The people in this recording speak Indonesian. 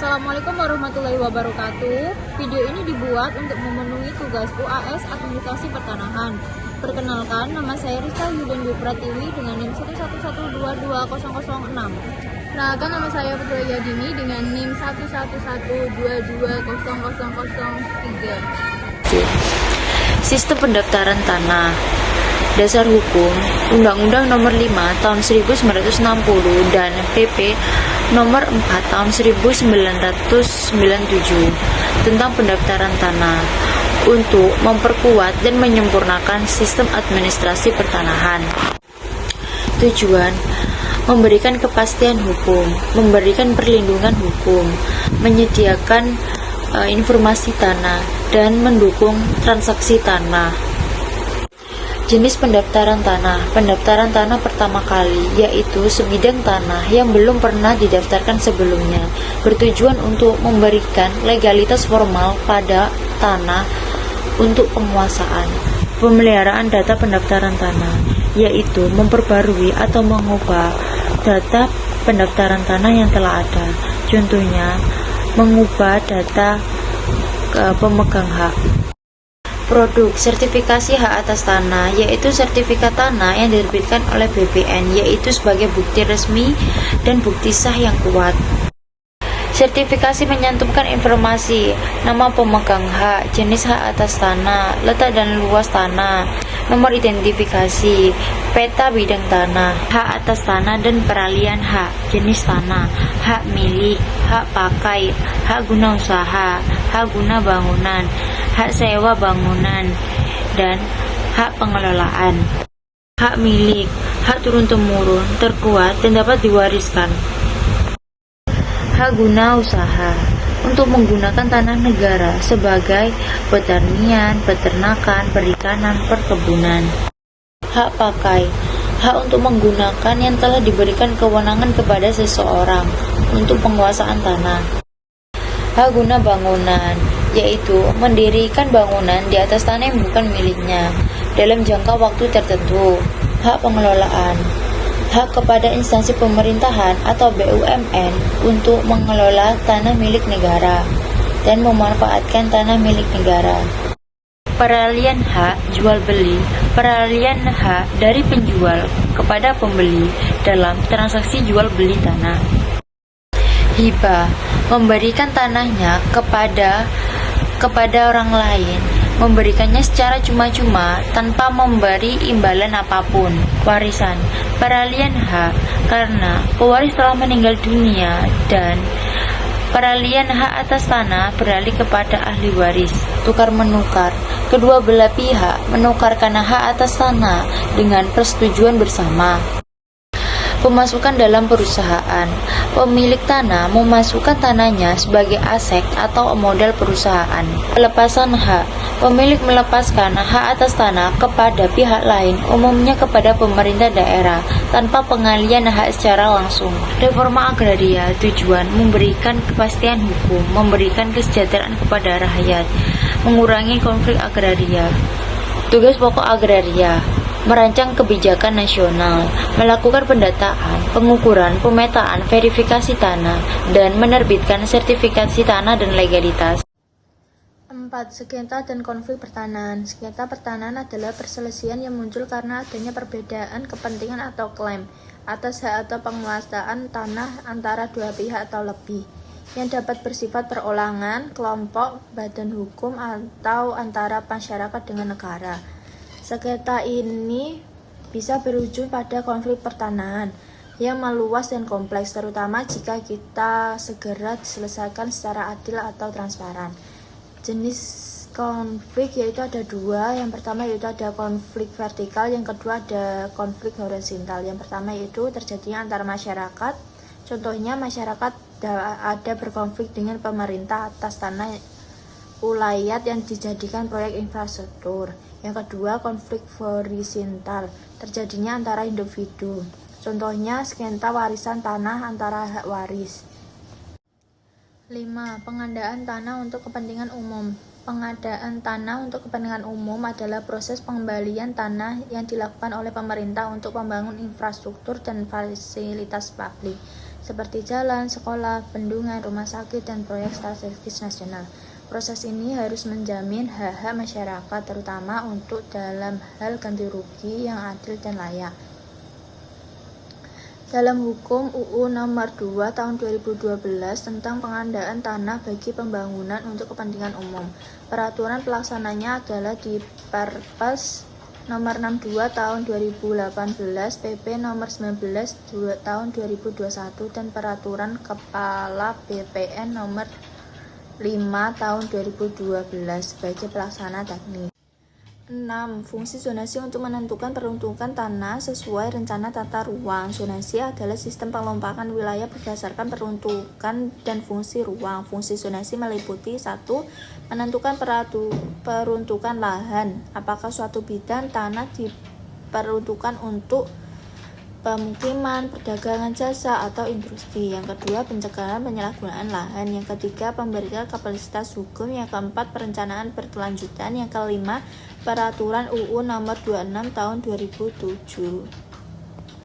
Assalamualaikum warahmatullahi wabarakatuh. Video ini dibuat untuk memenuhi tugas UAS Administrasi Pertanahan. Perkenalkan, nama saya Risa Yudendwi Pratiwi dengan NIM 111222006. Perkenalkan, nama saya Putra Yadini dengan NIM 111222003. Sistem pendaftaran tanah. Dasar hukum Undang-Undang Nomor 5 Tahun 1960 dan PP Nomor 4 Tahun 1997 tentang pendaftaran tanah untuk memperkuat dan menyempurnakan sistem administrasi pertanahan. Tujuan: memberikan kepastian hukum, memberikan perlindungan hukum, menyediakan informasi tanah, dan mendukung transaksi tanah. Jenis pendaftaran tanah. Pendaftaran tanah pertama kali yaitu sebidang tanah yang belum pernah didaftarkan sebelumnya, bertujuan untuk memberikan legalitas formal pada tanah untuk penguasaan. Pemeliharaan data pendaftaran tanah yaitu memperbarui atau mengubah data pendaftaran tanah yang telah ada. Contohnya, mengubah data pemegang hak. Produk sertifikasi hak atas tanah yaitu sertifikat tanah yang diterbitkan oleh BPN, yaitu sebagai bukti resmi dan bukti sah yang kuat. Sertifikasi menyantumkan informasi nama pemegang hak, jenis hak atas tanah, letak dan luas tanah, nomor identifikasi, peta bidang tanah, hak atas tanah dan peralihan hak, jenis tanah, hak milik, hak pakai, hak guna usaha, hak guna bangunan, hak sewa bangunan, dan hak pengelolaan. Hak milik, hak turun-temurun, terkuat, dan dapat diwariskan. Hak guna usaha, untuk menggunakan tanah negara sebagai pertanian, peternakan, perikanan, perkebunan. Hak pakai, hak untuk menggunakan yang telah diberikan kewenangan kepada seseorang untuk penguasaan tanah. Hak guna bangunan, yaitu mendirikan bangunan di atas tanah yang bukan miliknya dalam jangka waktu tertentu. Hak pengelolaan, hak kepada instansi pemerintahan atau BUMN untuk mengelola tanah milik negara dan memanfaatkan tanah milik negara. Peralihan hak jual beli, peralihan hak dari penjual kepada pembeli dalam transaksi jual beli tanah. Hibah, memberikan tanahnya kepada orang lain, memberikannya secara cuma-cuma tanpa memberi imbalan apapun. Warisan, peralihan hak karena pewaris telah meninggal dunia dan peralihan hak atas tanah beralih kepada ahli waris. Tukar menukar, kedua belah pihak menukarkan hak atas tanah dengan persetujuan bersama. Pemasukan dalam perusahaan, pemilik tanah memasukkan tanahnya sebagai aset atau modal perusahaan. Pelepasan hak, pemilik melepaskan hak atas tanah kepada pihak lain, umumnya kepada pemerintah daerah, tanpa pengalihan hak secara langsung. Reforma agraria, tujuan memberikan kepastian hukum, memberikan kesejahteraan kepada rakyat, mengurangi konflik agraria. Tugas pokok agraria: merancang kebijakan nasional, melakukan pendataan, pengukuran, pemetaan, verifikasi tanah, dan menerbitkan sertifikasi tanah dan legalitas. 4. Sengketa dan konflik pertanahan. Sengketa pertanahan adalah perselisihan yang muncul karena adanya perbedaan kepentingan atau klaim atas hak atau penguasaan tanah antara dua pihak atau lebih, yang dapat bersifat perorangan, kelompok, badan hukum, atau antara masyarakat dengan negara. Sengketa ini bisa berujung pada konflik pertanahan yang meluas dan kompleks, terutama jika kita segera diselesaikan secara adil atau transparan. Jenis konflik yaitu ada dua. Yang pertama yaitu ada konflik vertikal, yang kedua ada konflik horizontal. Yang pertama yaitu terjadinya antar masyarakat. Contohnya, masyarakat ada berkonflik dengan pemerintah atas tanah ulayat yang dijadikan proyek infrastruktur. Yang kedua, konflik horizontal, terjadinya antara individu. Contohnya, sengketa warisan tanah antara hak waris. 5. Pengadaan tanah untuk kepentingan umum. Pengadaan tanah untuk kepentingan umum adalah proses pengembalian tanah yang dilakukan oleh pemerintah untuk membangun infrastruktur dan fasilitas publik. seperti jalan, sekolah, bendungan, rumah sakit, dan proyek strategis nasional. Proses ini harus menjamin hak-hak masyarakat, terutama untuk dalam hal ganti rugi yang adil dan layak. Dalam hukum UU Nomor 2 Tahun 2012 tentang pengadaan tanah bagi pembangunan untuk kepentingan umum, peraturan pelaksananya adalah di Perpres Nomor 62 Tahun 2018, PP Nomor 19 Tahun 2021, dan Peraturan Kepala BPN Nomor 5 Tahun 2012 sebagai pelaksana teknis. 6. Fungsi zonasi untuk menentukan peruntukan tanah sesuai rencana tata ruang. Zonasi adalah sistem pengelompokan wilayah berdasarkan peruntukan dan fungsi ruang. Fungsi zonasi meliputi 1. Menentukan peruntukan lahan. Apakah suatu bidang tanah diperuntukkan untuk pemukiman, perdagangan jasa, atau industri. Yang kedua, pencegahan penyalahgunaan lahan. Yang ketiga, pemberian kapasitas hukum. Yang keempat, perencanaan berkelanjutan. Yang kelima, peraturan UU Nomor 26 Tahun 2007.